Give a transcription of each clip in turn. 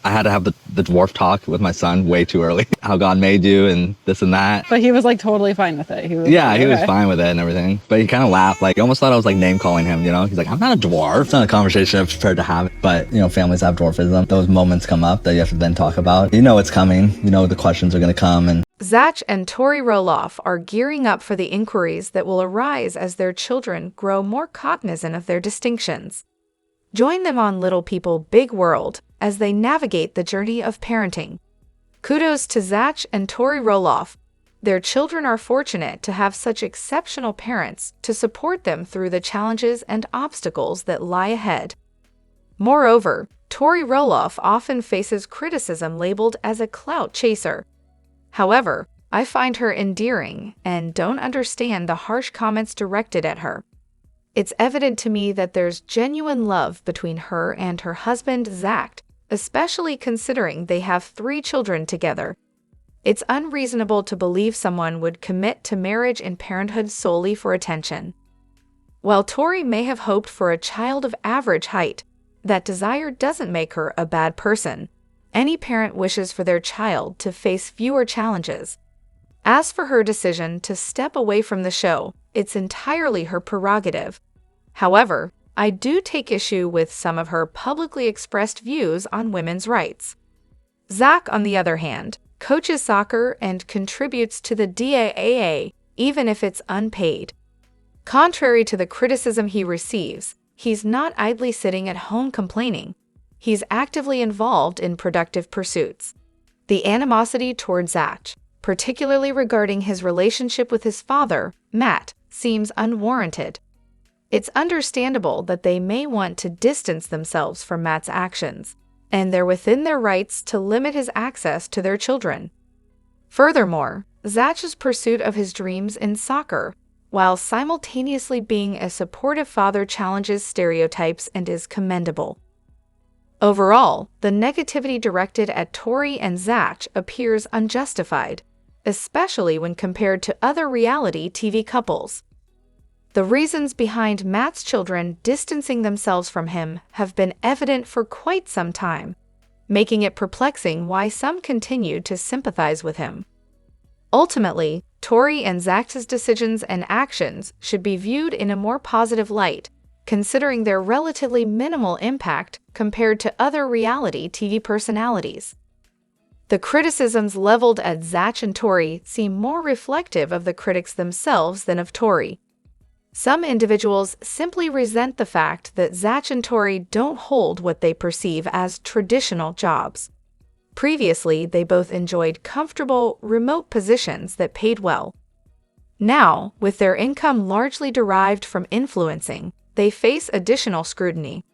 I had to have the dwarf talk with my son way too early. How God made you and this and that. But he was like totally fine with it. He was fine with it and everything. But he kind of laughed. Like, he almost thought I was like name calling him, you know? He's like, I'm not a dwarf. It's not a conversation I'm prepared to have. But, you know, families have dwarfism. Those moments come up that you have to then talk about. You know it's coming. You know the questions are going to come. And Zach and Tori Roloff are gearing up for the inquiries that will arise as their children grow more cognizant of their distinctions. Join them on Little People, Big World as they navigate the journey of parenting. Kudos to Zach and Tori Roloff. Their children are fortunate to have such exceptional parents to support them through the challenges and obstacles that lie ahead. Moreover, Tori Roloff often faces criticism labeled as a clout chaser. However, I find her endearing and don't understand the harsh comments directed at her. It's evident to me that there's genuine love between her and her husband, Zach, especially considering they have 3 children together. It's unreasonable to believe someone would commit to marriage and parenthood solely for attention. While Tori may have hoped for a child of average height, that desire doesn't make her a bad person. Any parent wishes for their child to face fewer challenges. As for her decision to step away from the show, it's entirely her prerogative. However, I do take issue with some of her publicly expressed views on women's rights. Zach, on the other hand, coaches soccer and contributes to the DAAA, even if it's unpaid. Contrary to the criticism he receives, he's not idly sitting at home complaining. He's actively involved in productive pursuits. The animosity towards Zach, particularly regarding his relationship with his father, Matt, seems unwarranted. It's understandable that they may want to distance themselves from Matt's actions, and they're within their rights to limit his access to their children. Furthermore, Zach's pursuit of his dreams in soccer, while simultaneously being a supportive father, challenges stereotypes and is commendable. Overall, the negativity directed at Tori and Zach appears unjustified, especially when compared to other reality TV couples. The reasons behind Matt's children distancing themselves from him have been evident for quite some time, making it perplexing why some continue to sympathize with him. Ultimately, Tori and Zach's decisions and actions should be viewed in a more positive light, considering their relatively minimal impact compared to other reality TV personalities. The criticisms leveled at Zach and Tori seem more reflective of the critics themselves than of Tori. Some individuals simply resent the fact that Zach and Tori don't hold what they perceive as traditional jobs. Previously, they both enjoyed comfortable, remote positions that paid well. Now, with their income largely derived from influencing, they face additional scrutiny.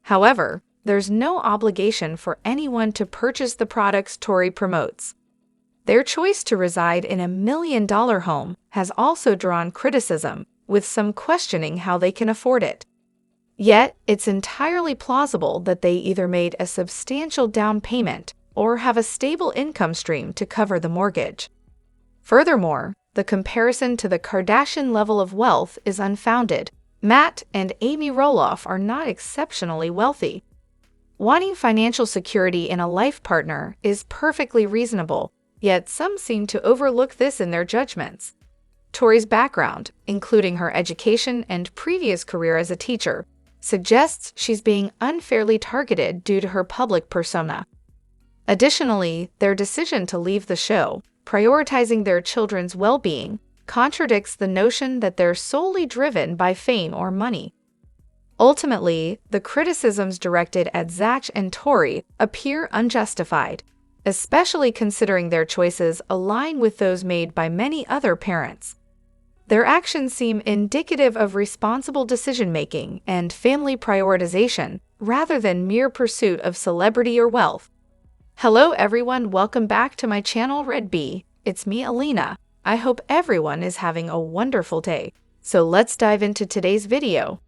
However, there's no obligation for anyone to purchase the products Tori promotes. Their choice to reside in a $1 million home has also drawn criticism, with some questioning how they can afford it. Yet, it's entirely plausible that they either made a substantial down payment or have a stable income stream to cover the mortgage. Furthermore, the comparison to the Kardashian level of wealth is unfounded. Matt and Amy Roloff are not exceptionally wealthy. Wanting financial security in a life partner is perfectly reasonable, yet some seem to overlook this in their judgments. Tori's background, including her education and previous career as a teacher, suggests she's being unfairly targeted due to her public persona. Additionally, their decision to leave the show, prioritizing their children's well-being, contradicts the notion that they're solely driven by fame or money. Ultimately, the criticisms directed at Zach and Tori appear unjustified, especially considering their choices align with those made by many other parents. Their actions seem indicative of responsible decision-making and family prioritization, rather than mere pursuit of celebrity or wealth. Hello everyone, welcome back to my channel Red Bee. It's me, ELENA. I hope everyone is having a wonderful day. So let's dive into today's video.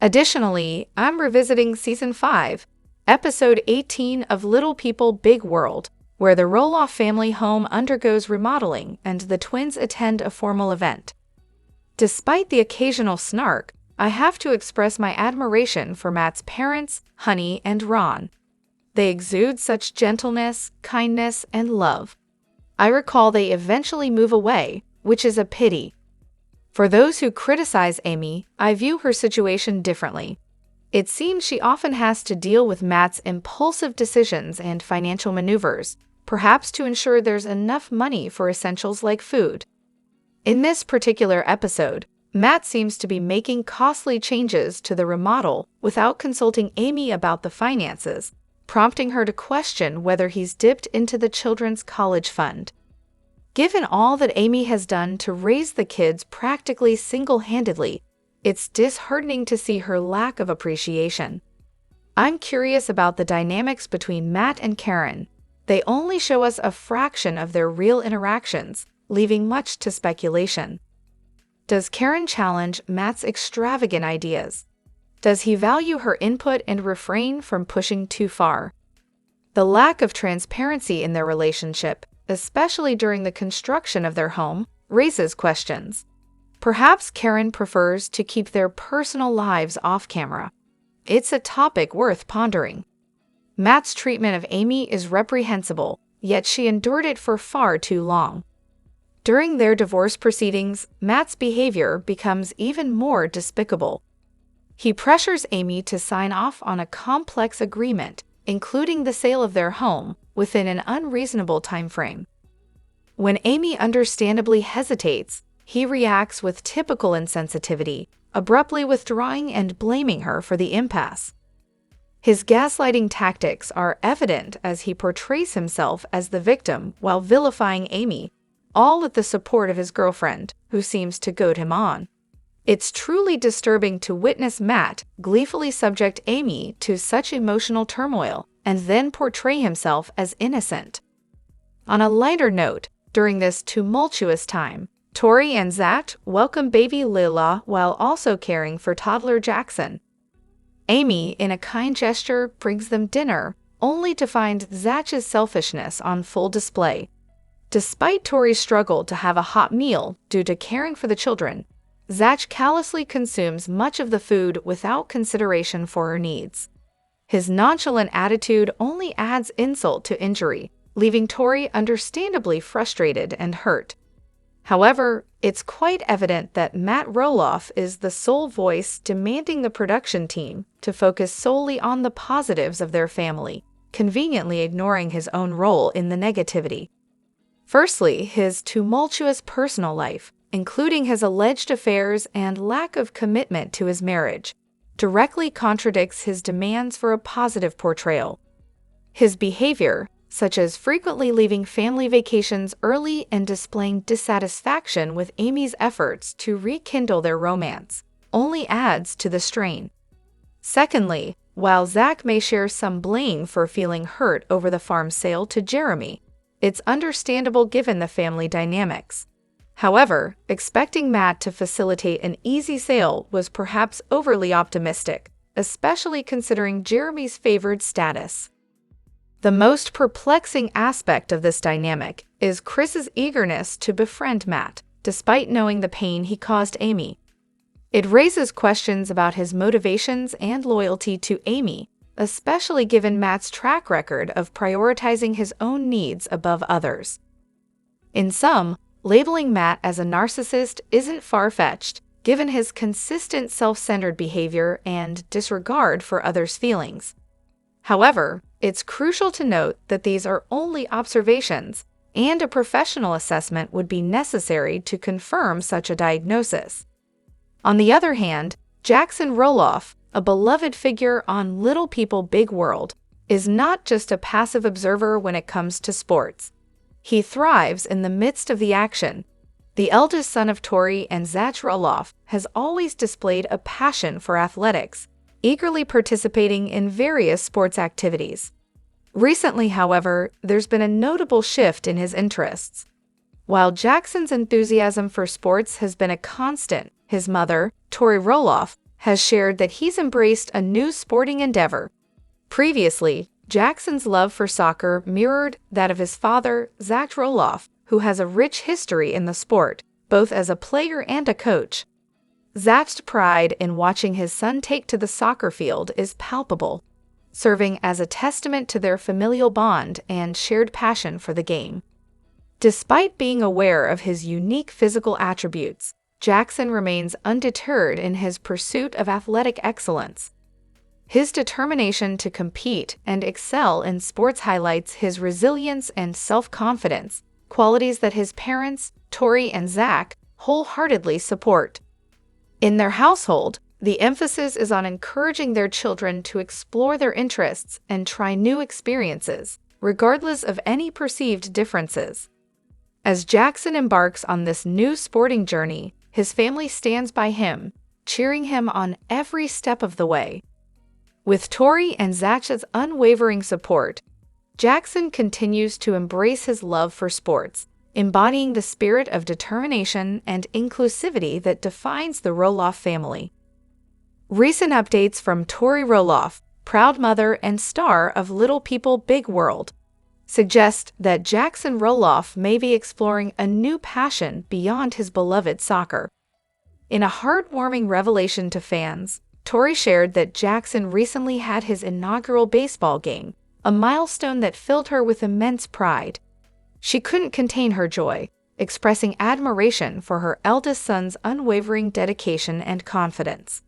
Additionally, I'm revisiting Season 5, Episode 18 of Little People, Big World, where the Roloff family home undergoes remodeling and the twins attend a formal event. Despite the occasional snark, I have to express my admiration for Matt's parents, Honey, and Ron. They exude such gentleness, kindness, and love. I recall they eventually move away, which is a pity. For those who criticize Amy, I view her situation differently. It seems she often has to deal with Matt's impulsive decisions and financial maneuvers, perhaps to ensure there's enough money for essentials like food. In this particular episode, Matt seems to be making costly changes to the remodel without consulting Amy about the finances, prompting her to question whether he's dipped into the children's college fund. Given all that Amy has done to raise the kids practically single-handedly, it's disheartening to see her lack of appreciation. I'm curious about the dynamics between Matt and Karen. They only show us a fraction of their real interactions, leaving much to speculation. Does Karen challenge Matt's extravagant ideas? Does he value her input and refrain from pushing too far? The lack of transparency in their relationship, especially during the construction of their home, raises questions. Perhaps Karen prefers to keep their personal lives off camera. It's a topic worth pondering. Matt's treatment of Amy is reprehensible, yet she endured it for far too long. During their divorce proceedings, Matt's behavior becomes even more despicable. He pressures Amy to sign off on a complex agreement, including the sale of their home, within an unreasonable time frame. When Amy understandably hesitates, he reacts with typical insensitivity, abruptly withdrawing and blaming her for the impasse. His gaslighting tactics are evident as he portrays himself as the victim while vilifying Amy, all with the support of his girlfriend, who seems to goad him on. It's truly disturbing to witness Matt gleefully subject Amy to such emotional turmoil and then portray himself as innocent. On a lighter note, during this tumultuous time, Tori and Zach welcome baby Lila while also caring for toddler Jackson. Amy, in a kind gesture, brings them dinner, only to find Zach's selfishness on full display. Despite Tori's struggle to have a hot meal due to caring for the children, Zach callously consumes much of the food without consideration for her needs. His nonchalant attitude only adds insult to injury, leaving Tori understandably frustrated and hurt. However, it's quite evident that Matt Roloff is the sole voice demanding the production team to focus solely on the positives of their family, conveniently ignoring his own role in the negativity. Firstly, his tumultuous personal life, including his alleged affairs and lack of commitment to his marriage, directly contradicts his demands for a positive portrayal. His behavior, such as frequently leaving family vacations early and displaying dissatisfaction with Amy's efforts to rekindle their romance, only adds to the strain. Secondly, while Zach may share some blame for feeling hurt over the farm sale to Jeremy, it's understandable given the family dynamics. However, expecting Matt to facilitate an easy sale was perhaps overly optimistic, especially considering Jeremy's favored status. The most perplexing aspect of this dynamic is Chris's eagerness to befriend Matt, despite knowing the pain he caused Amy. It raises questions about his motivations and loyalty to Amy, especially given Matt's track record of prioritizing his own needs above others. In sum, labeling Matt as a narcissist isn't far-fetched, given his consistent self-centered behavior and disregard for others' feelings. However, it's crucial to note that these are only observations, and a professional assessment would be necessary to confirm such a diagnosis. On the other hand, Jackson Roloff, a beloved figure on Little People Big World, is not just a passive observer when it comes to sports. He thrives in the midst of the action. The eldest son of Tori and Zach Roloff has always displayed a passion for athletics, eagerly participating in various sports activities. Recently, however, there's been a notable shift in his interests. While Jackson's enthusiasm for sports has been a constant, his mother, Tori Roloff, has shared that he's embraced a new sporting endeavor. Previously, Jackson's love for soccer mirrored that of his father, Zach Roloff, who has a rich history in the sport, both as a player and a coach. Zach's pride in watching his son take to the soccer field is palpable. serving as a testament to their familial bond and shared passion for the game. Despite being aware of his unique physical attributes, Jackson remains undeterred in his pursuit of athletic excellence. His determination to compete and excel in sports highlights his resilience and self-confidence, qualities that his parents, Tori and Zach, wholeheartedly support. In their household, the emphasis is on encouraging their children to explore their interests and try new experiences, regardless of any perceived differences. As Jackson embarks on this new sporting journey, his family stands by him, cheering him on every step of the way. With Tori and Zach's unwavering support, Jackson continues to embrace his love for sports, embodying the spirit of determination and inclusivity that defines the Roloff family. Recent updates from Tori Roloff, proud mother and star of Little People Big World, suggest that Jackson Roloff may be exploring a new passion beyond his beloved soccer. In a heartwarming revelation to fans, Tori shared that Jackson recently had his inaugural baseball game, a milestone that filled her with immense pride. She couldn't contain her joy, expressing admiration for her eldest son's unwavering dedication and confidence.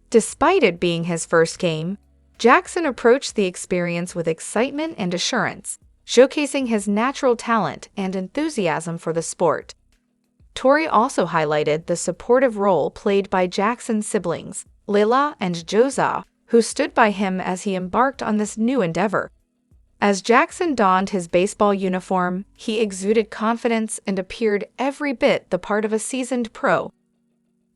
Despite it being his first game, Jackson approached the experience with excitement and assurance, showcasing his natural talent and enthusiasm for the sport. Tori also highlighted the supportive role played by Jackson's siblings, Lila and Joza, who stood by him as he embarked on this new endeavor. As Jackson donned his baseball uniform, he exuded confidence and appeared every bit the part of a seasoned pro.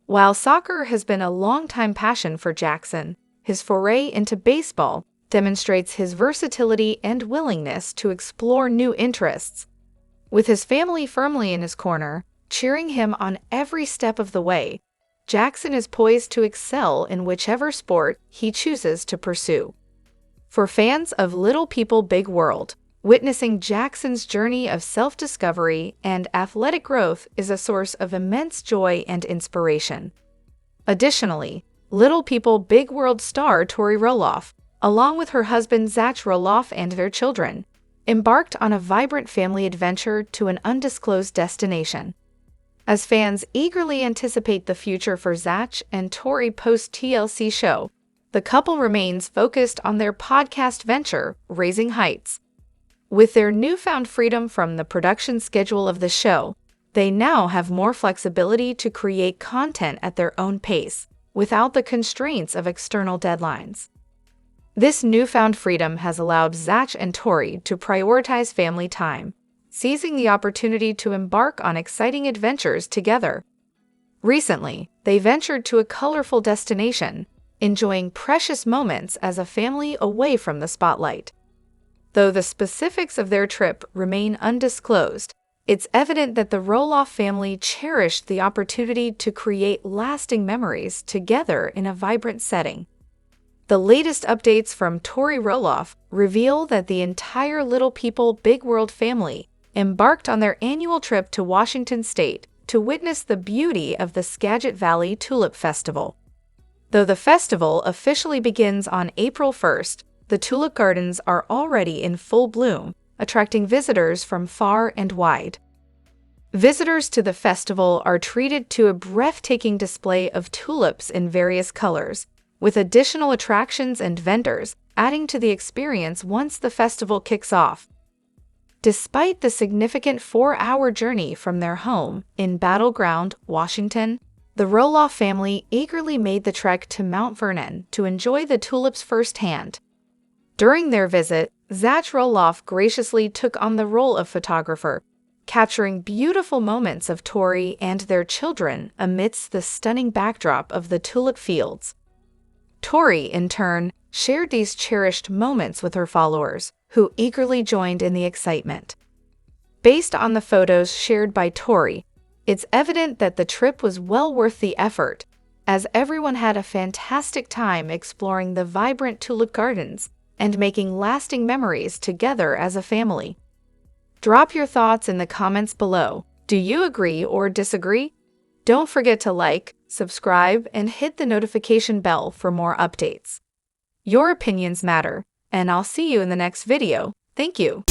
While soccer has been a longtime passion for Jackson, his foray into baseball demonstrates his versatility and willingness to explore new interests. With his family firmly in his corner, cheering him on every step of the way, Jackson is poised to excel in whichever sport he chooses to pursue. For fans of Little People Big World, witnessing Jackson's journey of self-discovery and athletic growth is a source of immense joy and inspiration. Additionally, Little People Big World star Tori Roloff, along with her husband Zach Roloff and their children, embarked on a vibrant family adventure to an undisclosed destination. As fans eagerly anticipate the future for Zach and Tori post-TLC show, the couple remains focused on their podcast venture, Raising Heights. With their newfound freedom from the production schedule of the show, they now have more flexibility to create content at their own pace, without the constraints of external deadlines. This newfound freedom has allowed Zach and Tori to prioritize family time, seizing the opportunity to embark on exciting adventures together. Recently, they ventured to a colorful destination, enjoying precious moments as a family away from the spotlight. Though the specifics of their trip remain undisclosed, it's evident that the Roloff family cherished the opportunity to create lasting memories together in a vibrant setting. The latest updates from Tori Roloff reveal that the entire Little People Big World family embarked on their annual trip to Washington State to witness the beauty of the Skagit Valley Tulip Festival. Though the festival officially begins on April 1st, the tulip gardens are already in full bloom, attracting visitors from far and wide. Visitors to the festival are treated to a breathtaking display of tulips in various colors, with additional attractions and vendors adding to the experience once the festival kicks off. Despite the significant 4-hour journey from their home in Battleground, Washington, the Roloff family eagerly made the trek to Mount Vernon to enjoy the tulips firsthand. During their visit, Zach Roloff graciously took on the role of photographer, capturing beautiful moments of Tori and their children amidst the stunning backdrop of the tulip fields. Tori, in turn, shared these cherished moments with her followers, who eagerly joined in the excitement. Based on the photos shared by Tori, it's evident that the trip was well worth the effort, as everyone had a fantastic time exploring the vibrant tulip gardens and making lasting memories together as a family. Drop your thoughts in the comments below. Do you agree or disagree? Don't forget to like, subscribe, and hit the notification bell for more updates. Your opinions matter, and I'll see you in the next video. Thank you.